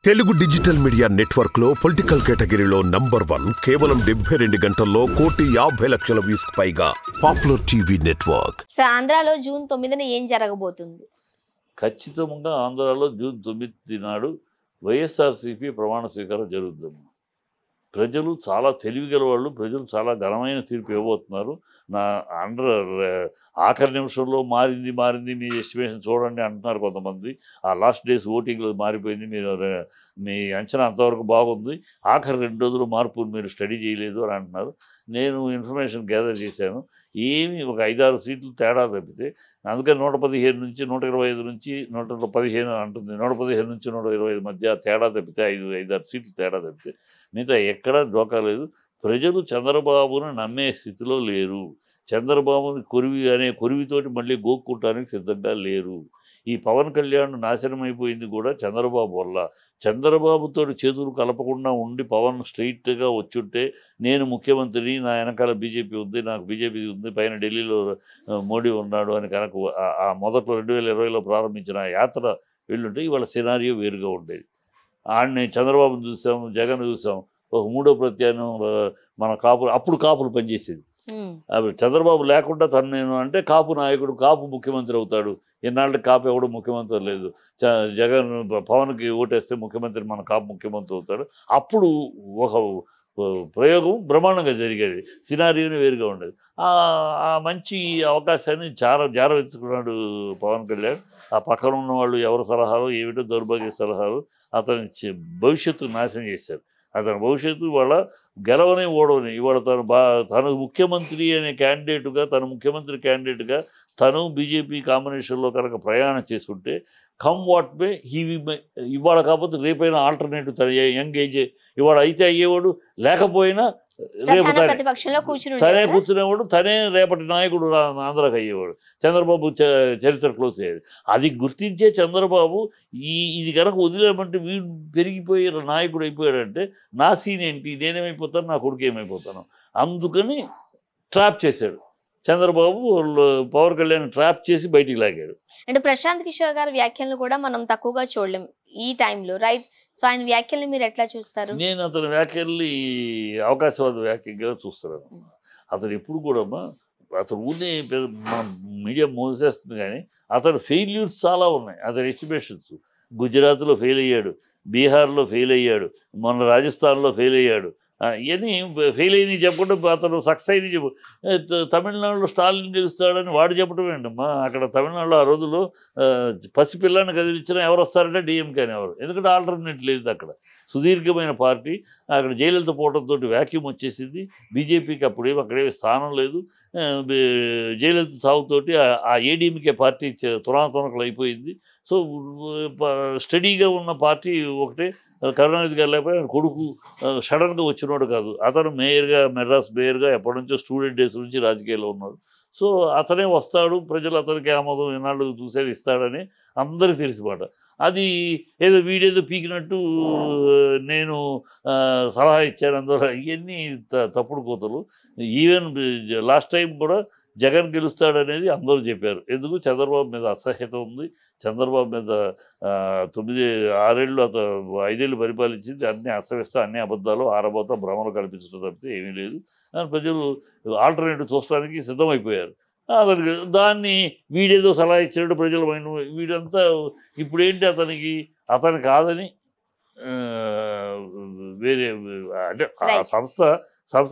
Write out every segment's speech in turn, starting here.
Telugu digital media network లో political కేటగిరీలో number 1 కేవలం 72 గంటల్లో 1,50,00,000 వ్యూస్ పైగా పాపులర్ టీవీ నెట్వర్క్. ఆంధ్రాలో జూన్ 9న ఏం జరగబోతుంది? ఖచ్చితంగా ఆంధ్రాలో జూన్ 9 నాడు వైఎస్ఆర్సీపీ ప్రమాణ స్వీకారం జరుగుతుంది. ప్రజలు చాలా తెలివిగల వాళ్ళు, ప్రజలు చాలా ఘనమైన తీర్పు ఇవ్వబోతున్నారు. నా ఆఖరి నిమిషంలో మారింది మీ ఎస్టిమేషన్ చూడండి అంటున్నారు కొంతమంది. ఆ లాస్ట్ డేస్ ఓటింగ్లో మారిపోయింది, మీరు మీ అంచనా అంతవరకు బాగుంది, ఆఖరి 2 రోజులు మార్పు మీరు స్టడీ చేయలేదు అని అంటున్నారు. నేను ఇన్ఫర్మేషన్ గ్యాదర్ చేశాను, ఏమి ఒక 5-6 సీట్లు తేడా తప్పితే, అందుకని 115 నుంచి 125 నుంచి 115 అంటుంది, 115 నుంచి 125 మధ్య తేడా తప్పితే 5-6 సీట్లు తేడా తప్పితే మిగతా ఎక్కడా డోకా లేదు. ప్రజలు చంద్రబాబును నమ్మే స్థితిలో లేరు. చంద్రబాబుని కొరివితోటి మళ్ళీ గోక్కుంటానికి సిద్ధంగా లేరు. ఈ పవన్ కళ్యాణ్ నాశనం అయిపోయింది కూడా చంద్రబాబు వల్ల. చంద్రబాబుతో చేతులు కలపకుండా ఉండి పవన్ స్ట్రైట్గా వచ్చుంటే, నేను ముఖ్యమంత్రిని, నా వెనకాల బీజేపీ ఉంది, నాకు బీజేపీ ఉంది, పైన ఢిల్లీలో మోడీ ఉన్నాడు అని కనుక ఆ మొదట్లో 2020లో ప్రారంభించిన ఆ యాత్ర వెళ్ళుంటే ఇవాళ సినారియో వేరుగా ఉండేది. ఆడిని చంద్రబాబును చూసాం, జగన్ చూసాం, ఒక 3వ ప్రత్యామ్నాయం మన అప్పుడు కాపులు పనిచేసేది. చంద్రబాబు లేకుండా తను నేను అంటే కాపు నాయకుడు, కాపు ముఖ్యమంత్రి అవుతాడు. ఎన్నాళ్ళకి కాపు ఎవడు ముఖ్యమంత్రి లేదు. జగన్ పవన్కి ఓటేస్తే ముఖ్యమంత్రి, మన కాపు ముఖ్యమంత్రి అవుతాడు. అప్పుడు ఒక ప్రయోగం బ్రహ్మాండంగా జరిగేది, సినారియోని వేరుగా ఉండేది. ఆ మంచి అవకాశాన్ని జారవించుకున్నాడు పవన్ కళ్యాణ్. ఆ పక్కన ఉన్న వాళ్ళు ఎవరి సలహాలు ఏమిటో దౌర్భాగ్య సలహాలు అతని భవిష్యత్తు నాశనం చేశారు. అతని భవిష్యత్తు ఇవాళ గెలవని ఓడవని, ఇవాళ తను ముఖ్యమంత్రి అనే క్యాండిడేటుగా, తను ముఖ్యమంత్రి క్యాండిడేట్గా తను బీజేపీ కాంబినేషన్లో కనుక ప్రయాణం చేసుకుంటే కమ్ వాట్ మే ఇవాళ కాకపోతే రేపైనా ఆల్టర్నేటివ్ తన యంగ్ ఏజ్ ఇవాళ అయితే అయ్యేవాడు, లేకపోయినా రేపు తనే కూర్చునేవాడు, తనే రేపటి నాయకుడు ఆంధ్రాకి అయ్యేవాడు. చంద్రబాబు చరిత్ర క్లోజ్ అయ్యేది. అది గుర్తించే చంద్రబాబు ఇది కనుక వదిలేమంటే వీడు పెరిగిపోయే నాయకుడు అయిపోయాడంటే నా సీన్ ఏంటి, నేనేమైపోతాను, నా కొడుకు ఏమైపోతాను, అందుకని ట్రాప్ చేశాడు చంద్రబాబు. పవన్ కళ్యాణ్ ట్రాప్ చేసి బయటికి లాగాడు. అంటే ప్రశాంత్ కిషోర్ గారి వ్యాఖ్యలను కూడా మనం తక్కువగా చూడలేం ఈ టైంలో, రైట్? సో ఆయన వ్యాఖ్యల్ని మీరు ఎట్లా చూస్తారు? నేను అతని వ్యాఖ్యల్ని అవకాశవాద వ్యాఖ్యగా చూస్తున్నాను. అతను ఎప్పుడు కూడా అతను ఊరిని మన మీడియా మోసేస్తుంది, కానీ అతను ఫెయిల్యూర్స్ చాలా ఉన్నాయి. అతని ఎస్టిమేషన్స్ గుజరాత్లో ఫెయిల్ అయ్యాడు, బీహార్లో ఫెయిల్ అయ్యాడు, మొన్న రాజస్థాన్లో ఫెయిల్ అయ్యాడు. ఇవన్నీ ఫెయిల్ అయినవి చెప్పకుండా అతను సక్సెస్ అయినవి చెప్పు. తమిళనాడులో స్టాలిన్ గెలుస్తాడని వాడు చెప్పడం ఏంటమ్మా? అక్కడ తమిళనాడులో ఆ రోజుల్లో పసిపిల్లాన్ని కదిలించినా ఎవరు వస్తారంటే డిఎంకే అని ఎవరు, ఎందుకంటే ఆల్టర్నేట్ లేదు అక్కడ. సుదీర్ఘమైన పార్టీ, అక్కడ జయలలిత పోవడంతో వ్యాక్యూమ్ వచ్చేసింది. బీజేపీకి అక్కడేమి స్థానం లేదు. జయలలిత సాగుతోటి ఆ ఏడీఎంకే పార్టీ తునాతునకలు అయిపోయింది. సో స్టడీగా ఉన్న పార్టీ ఒకటే. కరుణానిధి గారు లేకపోతే కొడుకు సడన్గా వచ్చినోడు కాదు. అతను మేయర్గా, మెడ్రాస్ మేయర్గా ఎప్పటి నుంచో స్టూడెంట్ డేస్ నుంచి రాజకీయాల్లో ఉన్నాడు. సో అతనే వస్తాడు, ప్రజలు అతనికి ఆమోదం ఎన్నాళ్ళు చూసేది ఇస్తాడని అందరికీ తెలిసిమాట. అది ఏదో వీడేదో పీకినట్టు నేను సలహా ఇచ్చాను, అందువల్ల ఇవన్నీ తప్పుడు కోతలు. ఈవెన్ లాస్ట్ టైం కూడా జగన్ గెలుస్తాడనేది అందరూ చెప్పారు. ఎందుకు? చంద్రబాబు మీద అసహ్యత ఉంది. చంద్రబాబు మీద 6 ఏళ్ళు 5 ఏళ్ళు పరిపాలించింది, అన్నీ అస్తవ్యస్తం, అన్ని అబద్ధాలు, ఆరబోత భ్రమలు కల్పించడం తప్పితే ఏమీ లేదు. ప్రజలు ఆల్టర్నేటివ్ చూడడానికి సిద్ధమైపోయారు. దాన్ని వీడేదో సలహా ఇచ్చినట్టు ప్రజల మైండ్, వీడంతా ఇప్పుడేంటి అతని కాదని వేరే అంటే ఆ సంస్థ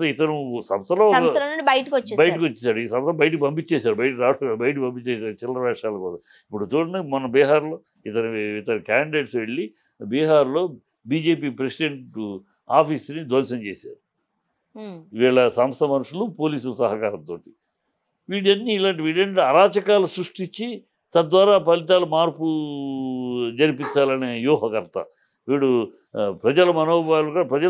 ఇతను సంస్థలో బయటకు వచ్చేసాడు. ఈ సంస్థ బయటకు పంపించేశారు, బయటకు పంపించేసారు చిల్లర వేషాల కోసం. ఇప్పుడు చూడండి, మన బీహార్లో ఇతర క్యాండిడేట్స్ వెళ్ళి బీహార్లో బీజేపీ ప్రెసిడెంట్ ఆఫీస్ని ధ్వంసం చేశారు వీళ్ళ సంస్థ మనుషులు, పోలీసు సహకారంతో. వీడన్నీ అరాచకాలు సృష్టించి తద్వారా ఫలితాల మార్పు జరిపించాలనే వ్యూహకర్త వీడు. ప్రజల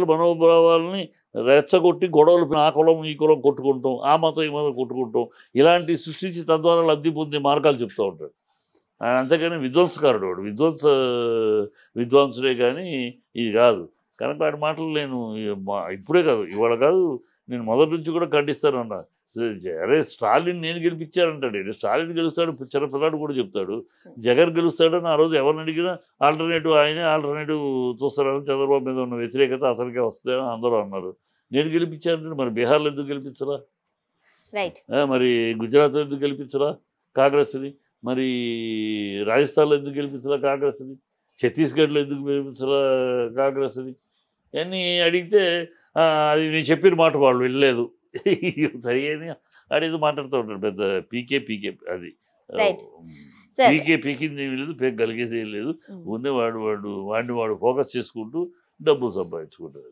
మనోభావాలని రెచ్చగొట్టి గొడవలు, ఆ కులం ఈ కులం కొట్టుకుంటాం, ఆ మతం ఈ మతం కొట్టుకుంటాం, ఇలాంటివి సృష్టించి తద్వారా లబ్ధి పొందే మార్గాలు చెప్తూ ఉంటాడు. అంతేగాని విధ్వంసకారుడు వాడు, విద్వాంసుడే కానీ ఇది కాదు. కనుక వాడి మాటలు నేను ఇప్పుడే కాదు, ఇవాళ కాదు, నేను మొదటి నుంచి కూడా ఖండిస్తానన్నా. అరే స్టాలిన్ నేను గెలిపించానంటాడు, స్టాలిన్ గెలుస్తాడు చిన్న పిల్లాడు కూడా చెప్తాడు, జగన్ గెలుస్తాడని ఆ రోజు ఎవరిని అడిగినా ఆల్టర్నేటివ్ ఆయనే ఆల్టర్నేటివ్ చూస్తారని చంద్రబాబు మీద ఉన్న వ్యతిరేకత అతనికే వస్తుందని అందరూ అన్నారు. నేను గెలిపించానంటే మరి బీహార్లో ఎందుకు గెలిపించరా, రైట్ మరి గుజరాత్లో ఎందుకు గెలిపించరా కాంగ్రెస్ని, మరి రాజస్థాన్లో ఎందుకు గెలిపించరా కాంగ్రెస్ని, ఛత్తీస్గఢ్లో ఎందుకు గెలిపించరా కాంగ్రెస్ని అని అడిగితే అది నేను చెప్పిన మాట వాళ్ళు వెళ్ళలేదు సరియని అడిగి మాట్లాడుతూ ఉంటాడు పెద్ద పీకే అది పీకింది ఏమీ లేదు, పేక కలిగేది ఏం లేదు, ఉన్నవాడు వాడిని ఫోకస్ చేసుకుంటూ డబ్బులు సంపాదించుకుంటారు.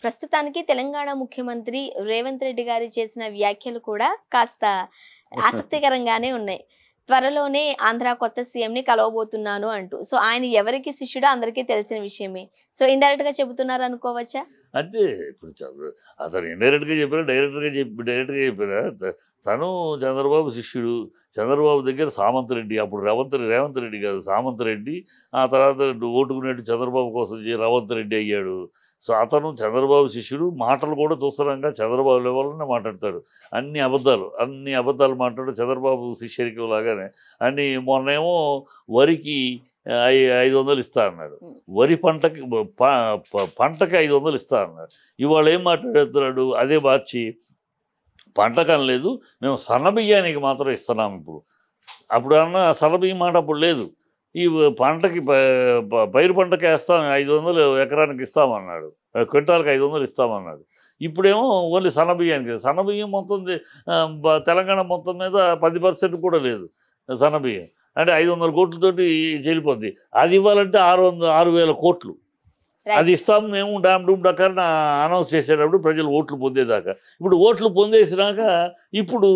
ప్రస్తుతానికి తెలంగాణ ముఖ్యమంత్రి రేవంత్ రెడ్డి గారు చేసిన వ్యాఖ్యలు కూడా కాస్త ఆసక్తికరంగానే ఉన్నాయి. త్వరలోనే ఆంధ్ర కొత్త సీఎంని కలవబోతున్నాను అంటూ. సో ఆయన ఎవరికి శిష్యుడో అందరికీ తెలిసిన విషయమే. సో ఇండైరెక్ట్ గా చెబుతున్నారు అనుకోవచ్చా? అంతే. ఇప్పుడు అతను ఇండైరెక్ట్గా చెప్పినా డైరెక్ట్గా చెప్పినా తను చంద్రబాబు శిష్యుడు. చంద్రబాబు దగ్గర సామంత్ రెడ్డి, అప్పుడు రేవంత్ రెడ్డి కాదు సామంత్ రెడ్డి, ఆ తర్వాత ఓటుకునేట్టు చంద్రబాబు కోసం రేవంత్ రెడ్డి అయ్యాడు. సో అతను చంద్రబాబు శిష్యుడు. మాటలు కూడా చూస్తున్నాగా చంద్రబాబు లెవెల్లోనే మాట్లాడతాడు. అన్ని అబద్ధాలు మాట్లాడు చంద్రబాబు శిష్యరికం లాగానే. అన్ని మొన్నేమో వరికి 500 ఇస్తా అన్నాడు, వరి పంటకి 500 ఇస్తా అన్నాడు. ఇవాళ ఏం మాట్లాడుతున్నాడు, అదే మార్చి పంటకం లేదు మేము సన్నబియ్యానికి మాత్రం ఇస్తున్నాం ఇప్పుడు. అప్పుడు అన్న సన్నబియ్యం మాట అప్పుడు లేదు. ఈ పంటకి పైరు పంటకి వేస్తాం 500 ఎకరానికి ఇస్తామన్నాడు, క్వింటాల్కి 500 ఇస్తామన్నాడు. ఇప్పుడేమో ఓన్లీ సన్నబియ్యానికి. సన్నబియ్యం మొత్తం తెలంగాణ మొత్తం మీద 10% కూడా లేదు సన్నబియ్యం. అంటే 500 కోట్లతోటి చెల్లిపోద్ది. అది ఇవ్వాలంటే 6,000 కోట్లు అది ఇస్తాము మేము డూమ్ డక్కర్ని అనౌన్స్ చేసేటప్పుడు ప్రజలు ఓట్లు పొందేదాకా. ఇప్పుడు ఓట్లు పొందేసినాక ఇప్పుడు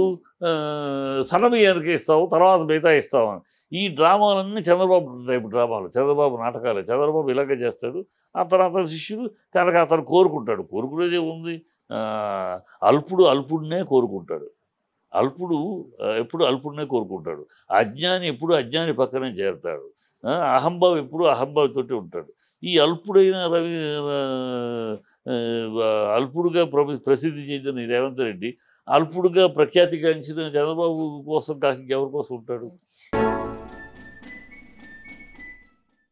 సన్నబియ్యానికి ఇస్తాము, తర్వాత మిగతా ఇస్తామని ఈ డ్రామాలన్నీ చంద్రబాబు రేపు డ్రామాలు, చంద్రబాబు నాటకాలే. చంద్రబాబు ఇలాగే చేస్తాడు. అతను శిష్యుడు కనుక అతను కోరుకునేదే ఉంది. అల్పుడునే కోరుకుంటాడు. ఎప్పుడు అల్పుడునే కోరుకుంటాడు. అజ్ఞాని ఎప్పుడు అజ్ఞాని పక్కనే చేరుతాడు. అహంభావం ఎప్పుడు అహంభావితోటి ఉంటాడు. ఈ అల్పుడైన అల్పుడుగా ప్రసిద్ధి చెందిన రేవంత్ రెడ్డి అల్పుడుగా ప్రఖ్యాతిగాంచిన చంద్రబాబు కోసం కాక ఎవరి కోసం ఉంటాడు?